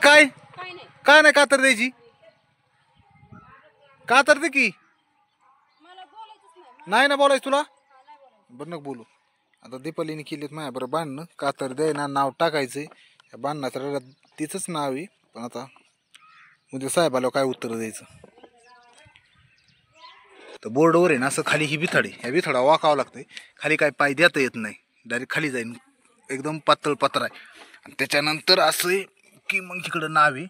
काय काय नाही कातर द्यायची कातर दे की नाही ना बोलायचं तुला बरं नको बोलू आता दीपालीने केलीत माझ्या बरं बांधणं कातर दे ना नाव टाकायचंय या बांधण्याचं तिचंच नाव आहे पण आता म्हणजे साहेबाला काय उत्तर द्यायचं तर बोर्डवर आहे ना असं खाली ही बिथाडी ह्या बिथाडा वाकावं लागतंय खाली काय पाय देता येत नाही डायरेक्ट खाली जाईन एकदम पातळ पत्र आहे आणि त्याच्यानंतर असं आहे की मग इकडं नाव आहे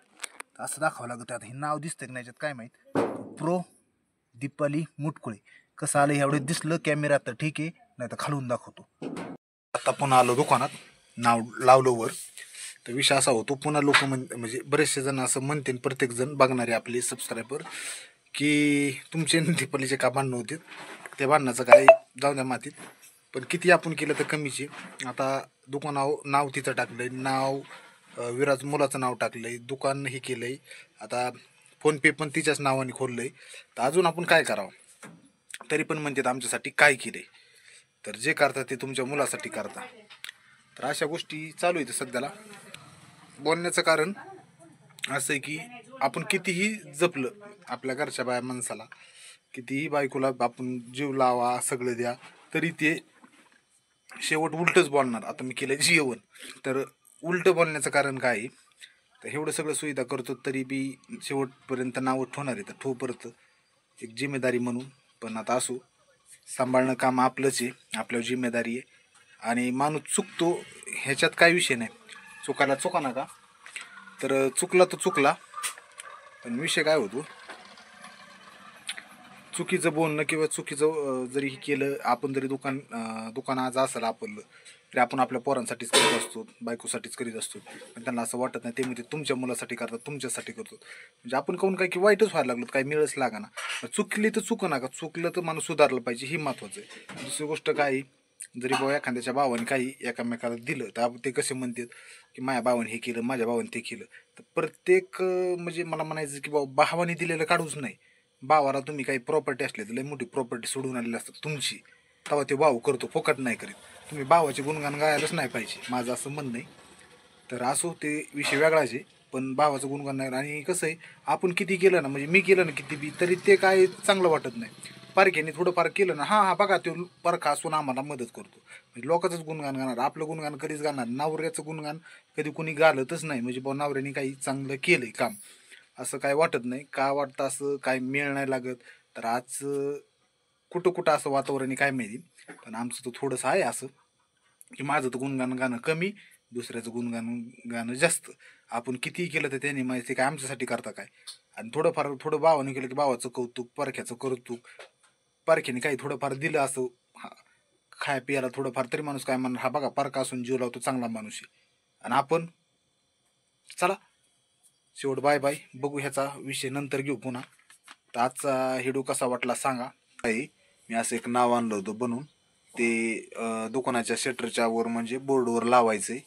असं दाखवावं लागतं आता हे नाव दिसतंय की याच्यात काय माहीत प्रो दीपाली मुटकुळे कसं आलं एवढं दिसलं कॅमेरा तर ठीक आहे नाही तर खालून दाखवतो आता पुन्हा आलो दुकानात नाव लावलं वर तर विषय असा होतो पुन्हा लोक म्हणजे बरेचसे जण असं म्हणते प्रत्येक जण बघणारे आपले सबस्क्रायबर की तुमचे दीपालीचे का भांडणं होते त्या भांडणाचं काय जाऊ द्या मातीत पण किती आपण केलं तर कमीचे आता दुकानावर नाव तिचं टाकलंय नाव विराज मुलाचं नाव टाकलंय दुकान हे केलंय आता फोनपे पण तिच्याच नावाने खोललंय तर अजून आपण काय करावं तरी पण म्हणतात आमच्यासाठी काय केलंय तर जे करता ते तुमच्या मुलासाठी करता तर अशा गोष्टी चालू आहेत सध्याला बोलण्याचं कारण असं आहे की आपण कितीही जपलं आपल्या घरच्या बाया माणसाला कितीही बायकोला आपण जीव लावा सगळं द्या तरी ते शेवट उलटच बोलणार आता मी केलं जेवण तर उलट बोलण्याचं कारण काय आहे तर एवढं सगळं सुविधा करतो तरी बी शेवटपर्यंत नावं ठेवणार आहे तर ठेव परत एक जिम्मेदारी म्हणून पण आता असो सांभाळणं काम आपलंच आहे आपल्यावर जिम्मेदारी आहे आणि माणूस चुकतो ह्याच्यात काय विषय नाही चुकायला चुका नका तर चुकला तर चुकला पण विषय काय होतो चुकीचं बोलणं किंवा चुकीचं जरी केलं आपण जरी दुकान आज असेल आपलं तरी आपण आपल्या पोरांसाठीच करीत असतो बायकोसाठीच करीत असतो पण त्यांना असं वाटत नाही ते म्हणजे तुमच्या मुलासाठी करतात तुमच्यासाठी करतो म्हणजे आपण कहून काय की वाईटच व्हायला लागलो काही मिळच लागा ना चुकली तर चुकं नका चुकलं तर माणूस सुधारलं पाहिजे ही महत्त्वाचं आहे दुसरी गोष्ट काय जरी बाबा एखाद्याच्या भावाने काही एकामेकाला दिलं तर ते कसे म्हणतात की माझ्या भावाने हे केलं माझ्या भावाने ते केलं तर प्रत्येक म्हणजे मला म्हणायचं की बाबा भावाने दिलेलं काढूच नाही भावाला तुम्ही काही प्रॉपर्टी असली तर लई मोठी प्रॉपर्टी सोडून आलेली असतात तुमची तेव्हा ते भाऊ करतो फुकट नाही करीत तुम्ही भावाचे गुणगान गायलाच नाही पाहिजे माझं असं म्हणणं आहे तर असो ते विषय वेगळाच आहे पण भावाचं गुणगान नाही आणि कसं आहे आपण किती केलं ना म्हणजे मी केलं ना किती बी तरी ते काय चांगलं वाटत नाही पारख्याने थोडंफार केलं ना हां बघा तो परखा असून आम्हाला मदत करतो म्हणजे लोकांचंच गुणगान गाणार आपलं गुणगान कधीच गाणार नवऱ्याचं गुणगान कधी कुणी गालतच नाही म्हणजे बाबा नवऱ्याने काही चांगलं केलंय काम असं काय वाटत नाही का वाटतं असं काय मेळ नाही लागत तर आज कुठं असं वातावरण आहे काय माहिती पण आमचं तर थोडंसं आहे असं की माझं तर गुणगान गाणं कमी दुसऱ्याचं गुणगान गाणं जास्त आपण कितीही केलं तर त्यांनी माहिती काय आमच्यासाठी करता काय आणि थोडं भावाने केलं की भावाचं कौतुक परख्याचं कौतुक परख्याने काही थोडंफार दिलं असं खाय पियाला थोडंफार तरी माणूस काय म्हणणार हा बघा परका असून जीव लावतो चांगला माणूस आहे आणि आपण चला शेवट बाय बाय बघू ह्याचा विषय नंतर घेऊ पुन्हा तर आजचा व्हिडिओ कसा वाटला सांगा मी असं एक नाव आणलं होतं बनवून ते दुकानाच्या शटरच्या वर म्हणजे बोर्डवर लावायचंय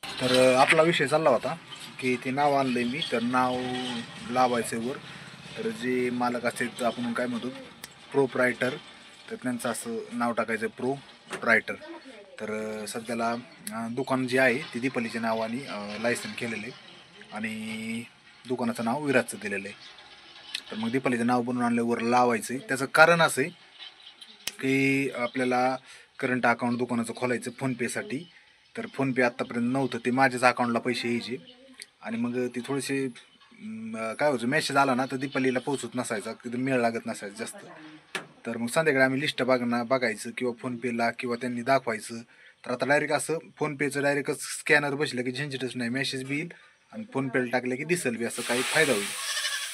तर आपला विषय चालला होता की ते नाव आणलंय मी तर नाव लावायचंय वर तर जे मालक असतात आपण काय म्हणतो प्रोप्रायटर तर त्यांचं असं नाव टाकायचं प्रोप्रायटर तर सध्याला दुकान जे आहे ते दीपालीच्या नावाने लायसन केलेलं आहे आणि दुकानाचं नाव विराजचं दिलेलं आहे तर मग दीपालीचं नाव बनवून आणल्यावर लावायचं आहे त्याचं कारण असं आहे की आपल्याला करंट अकाउंट दुकानाचं खोलायचं फोनपेसाठी तर फोनपे आत्तापर्यंत नव्हतं ते माझ्याच अकाउंटला पैसे यायचे आणि मग ते थोडेसे काय व्हायचं मेसेज आला ना तर दीपालीला पोहोचत नसायचा तिथं मेळ लागत नसायचं जास्त तर मग संध्याकाळी आम्ही लिस्ट बघायचं किंवा फोनपेला किंवा त्यांनी दाखवायचं तर आता डायरेक्ट असं फोनपेचं डायरेक्टच स्कॅनर बसलं की झंझटच नाही मेसेज बी येईल आणि फोनपेला टाकलं की दिसेल बी असं काही फायदा होईल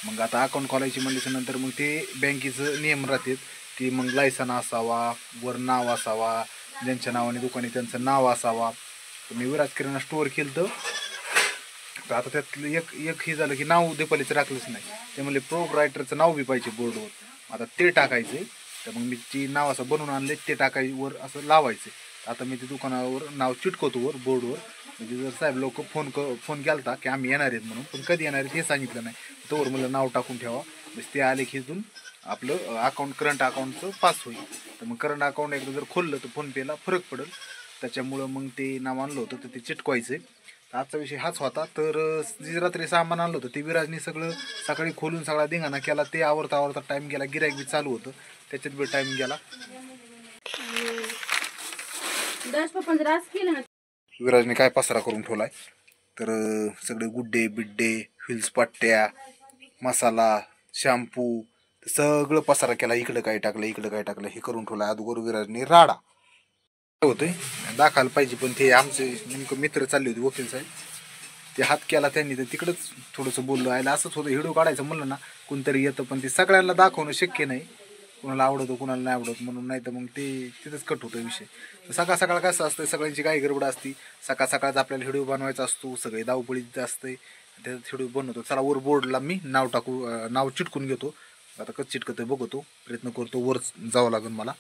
मग आता अकाउंट खोलायची म्हणल्याच्या नंतर मग ते बँकेचं नियम राहतात की मग लायसन असावा वर नाव असावा ज्यांच्या नावाने दुकाने त्यांचं नाव असावा तर मी विराज किराणा स्टोअर केलं तर आता त्यातलं एक हे झालं की नाव दीपालीचं टाकलंच नाही ते म्हणले प्रोप्रायटरचं नाव बी पाहिजे बोर्डवर आता ते टाकायचं तर मग मी ती नाव असं बनवून आणले ते टाकायवर असं लावायचं आता मी ते दुकानावर नाव चिटकवतो वर बोर्डवर म्हणजे जर साहेब लोक फोन केला की आम्ही येणार आहेत म्हणून पण कधी येणार आहेत हे सांगितलं नाही तोवर मला नाव टाकून ठेवा म्हणजे ते आले की इथून आपलं अकाउंट करंट अकाउंटचं पास होईल तर मग करंट अकाउंट एकदा जर खोललं तर फोनपेला फरक पडेल त्याच्यामुळं मग ते नाव आणलं होतं तर ते चिटकवायचं आजचा विषय हाच होता. तर जी रात्री सामान आणलं होतं ते विराजने सगळं सकाळी खोलून सगळा धिंगाणा केला. ते आवरता टाईम गेला. गिऱ्हाईक बी चालू होतं त्याच्यात बी टाईम गेला. विराजने काय पसारा करून ठेवलाय तर सगळे गुड्डे बिड्डे हिल्स पट्ट्या मसाला शॅम्पू सगळं पसारा केला. इकडं काय टाकलं हे करून ठेवलं. अगोदर विराजने राडा होतोय दाखवायला पाहिजे पण ते आमचे नेमकं मित्र चालले होते वकील साहेब ते हात केला त्यांनी तर तिकडंच थोडंसं बोललो आयला असंच होतं. व्हिडिओ काढायचं म्हणलं ना कोणतरी येतं पण ते सगळ्यांना दाखवणं शक्य नाही. कुणाला आवडतं कुणाला नाही आवडत म्हणून नाही तर मग ते तिथंच कट होतं विषय. सकाळ सकाळ कसं असतं सगळ्यांची काही गडबड असती. सकाळ सकाळच आपल्याला व्हिडिओ बनवायचा असतो. सगळे धावपळीत असते त्याच्यात व्हिडिओ बनवतो. चला वर बोर्डला मी नाव चिटकून घेतो. आता कसं चिटकतोय बघतो प्रयत्न करतो. वर जावं लागेल मला.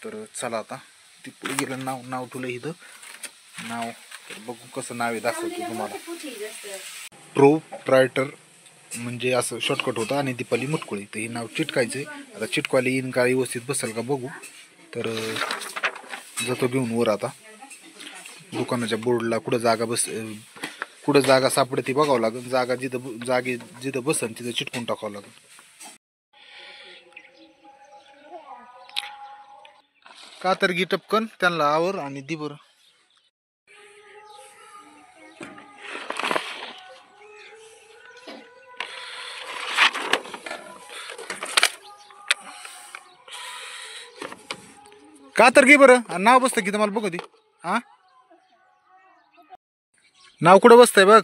तर चला आता ती पुढे गेलं नाव ठेवलं इथं नाव. तर बघू कसं नाव आहे दाखवतो तुम्हाला. प्रोप्रायटर म्हणजे असं शॉर्टकट होतं आणि दीपाली मुटकुळे. तर हे नाव चिटकायचं. आता चिटकवायला येईन का व्यवस्थित बसेल का बघू. तर जातो घेऊन वर आता दुकानाच्या बोर्डला कुठं जागा सापडते बघावं लागेल. जागा जिथं बसन तिथं चिटकून टाकावं लागेल. का तर गी टपकन त्यांना आवर आणि दी बरं. का तर घे बरं नाव बसतं की तुम्हाला बघू दे. हा नाव कुठं बसतंय बघ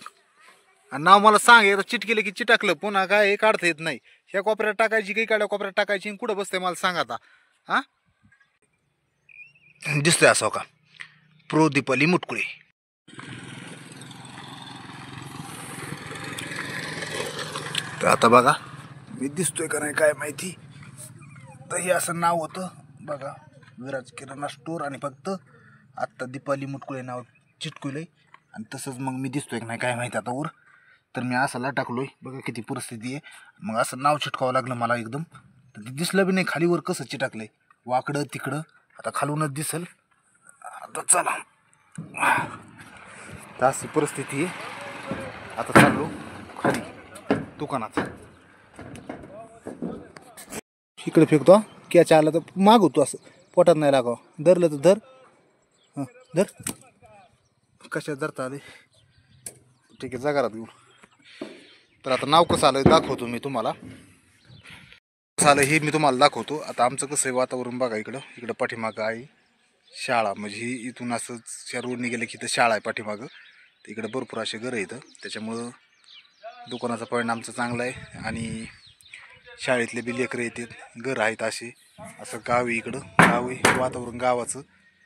आणि नाव मला सांग. एकदा चिटकेलं की चिटाकलं पुन्हा काय काढता येत नाही. ह्या कोपऱ्यात टाकायची काही काढ्या कोपऱ्यात टाकायची कुठं बसतंय मला सांग आता. हा दिसतोय असं का प्रो दीपाली मुटकुळे. तर आता बघा मी दिसतोय का नाही काय माहिती. तर हे असं नाव होतं बघा विराज किराणा स्टोअर आणि फक्त आत्ता दीपाली मुटकुळे नाव चिटकुलंय. आणि तसंच मग मी दिसतोय की नाही काय माहिती आता वर. तर मी असाला टाकलोय बघा किती परिस्थिती आहे. मग असं नाव चिटकावं लागलं मला एकदम. तर ते दिसलं बी नाही खालीवर कसं चिटाकलंय वाकडं तिकडं. आता खालूनच दिसल. आता चला तर अशी परिस्थिती आहे. आता चाललो खाली दुकानात. इकडे फेकतो कॅच आला तर मागवतो असं पोटात नाही लागावं. धरलं तर धर. हां धर कशात धरता आले. ठीक आहे जा घरात घेऊन. तर आता नाव कसं आलं दाखवतो मी तुम्हाला. कसं आलं हे मी तुम्हाला दाखवतो. आता आमचं कसं आहे वातावरण बघा. इकडं पाठीमागं आहे शाळा. म्हणजे ही इथून असंच या रोडने गेलं की इथं शाळा आहे पाठीमागं. तर इकडं भरपूर असे घरं येतं त्याच्यामुळं दुकानाचा परिणाम आमचं चांगला आहे. आणि शाळेतले बी लेकरं येतात घरं आहेत असे. असं गाव आहे इकडं गाव आहे वातावरण गावाचं.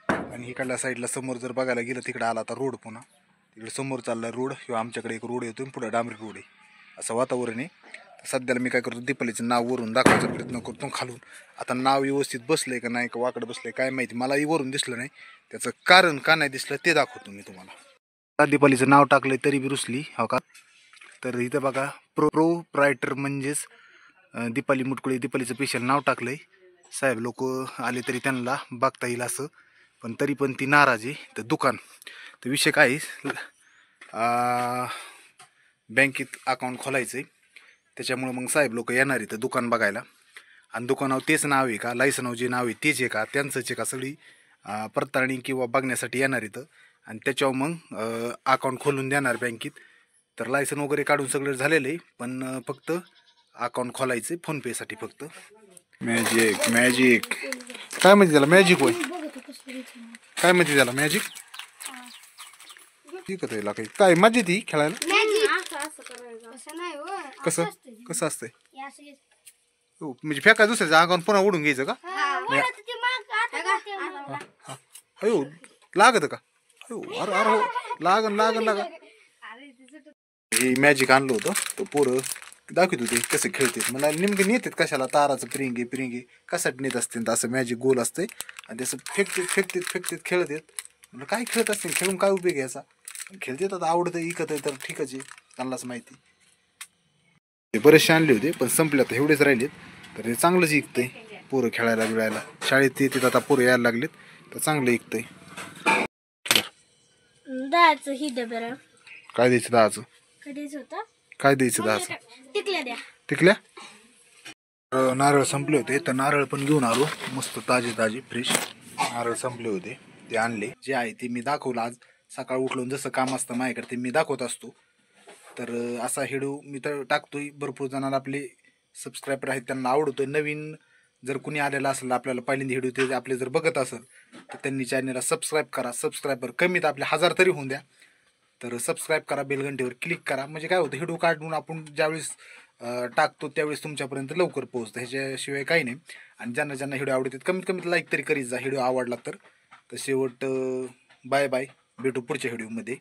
आणि इकडल्या साईडला समोर जर बघायला गेलं तिकडे आला आता रोड पुन्हा तिकडे समोर चालला रोड किंवा आमच्याकडे एक रोड येतो पुढे डांबरी रोड आहे. असं वातावरण आहे. सध्याला मी काय करतो दीपालीचं नाव वरून दाखवायचा प्रयत्न करतो खालून. आता नाव व्यवस्थित बसलंय का नाही का वाकडं बसलंय काय माहिती. मलाही वरून दिसलं नाही. त्याचं कारण का नाही दिसलं ते दाखवतो मी तुम्हाला. दीपालीचं नाव टाकलंय तरी बी रुसली हो का. तर इथं बघा प्रोप्रायटर म्हणजेच दीपाली मुटकुळे दीपालीचं स्पेशल नाव टाकलंय. साहेब लोक आले तरी त्यांना बघता येईल असं. पण तरी पण ती नाराज आहे. तर दुकान तर विषय काय बँकेत अकाउंट खोलायचं आहे त्याच्यामुळं मग साहेब लोक येणार आहे तर दुकान बघायला. आणि दुकानावर तेच नाव आहे का लायसनावर जे नाव आहे तेच आहे का त्यांचंच आहे का सगळी पडताळणी किंवा बघण्यासाठी येणार इथं. आणि त्याच्यावर मग अकाउंट खोलून देणार बँकेत. तर लायसन वगैरे काढून सगळं झालेलं आहे पण फक्त अकाउंट खोलायचं आहे फोनपेसाठी फक्त. मॅजिक काय माहिती त्याला मॅजिक होय काय माहिती त्याला मॅजिक. ठीक आहे त्याला काही काय मजा ती खेळायला. कसं कसं असतंय म्हणजे फेका दुसऱ्याच्या अंगावर पुन्हा उडून घ्यायचं का. अयो लागत का अयो अरे अरे हो लागन. हे मॅजिक आणलं होतं तो पोरं दाखवत होते कसे खेळतात. मला नेमके नेतात कशाला ताराचं पिरिंगे कशासाठी नेत असते. असं मॅजिक गोल असते आणि त्याचं फेकतात खेळत आहेत. म्हणजे काय खेळत असतील खेळून काय उपयोग याचा. खेळतात आता आवडतं इकत आहे तर ठीकच आहे त्यांनाच माहिती. ते बरेचसे आणले होते पण संपले आता एवढेच राहिलेत. तर हे चांगलंच इकतंय पोरं खेळायला बिळायला. शाळेत येतात आता पोरं यायला लागलेत तर चांगलं इकतंय. काय द्यायचं दहाचं? कधीच होतं काय द्यायचं दहाचं? टिकल्या द्या. टिकल्या? नारळ संपले होते तर नारळ पण घेऊन आलो, मस्त ताजे ताजे फ्रेश नारळ संपले होते ते आणले. जे आहे ते मी दाखवलं आज सकाळ उठलून, जसं काम असतं माझ्याकडे ते मी दाखवत असतो. तर असा व्हिडिओ मी तर टाकतोय. भरपूर जणांना आपले सबस्क्रायबर आहेत त्यांना आवडतोय. नवीन जर कुणी आलेलं असेल आपल्याला पहिल्यांदा व्हिडिओ ते आपले जर बघत असेल तर त्यांनी चॅनलला सबस्क्राईब करा. सबस्क्रायबर कमीत आपले 1000 तरी होऊन द्या. तर सबस्क्राईब करा, बेलघंटीवर क्लिक करा. म्हणजे काय होतं, व्हिडिओ काढून आपण ज्यावेळेस टाकतो त्यावेळेस तुमच्यापर्यंत लवकर पोहोचतं, ह्याच्याशिवाय काही नाही. आणि ज्यांना ज्यांना व्हिडिओ आवडतात कमीत कमीत लाईक तरी करीत जा व्हिडिओ आवडला तर. शेवट बाय बाय, भेटू पुढच्या व्हिडिओमध्ये.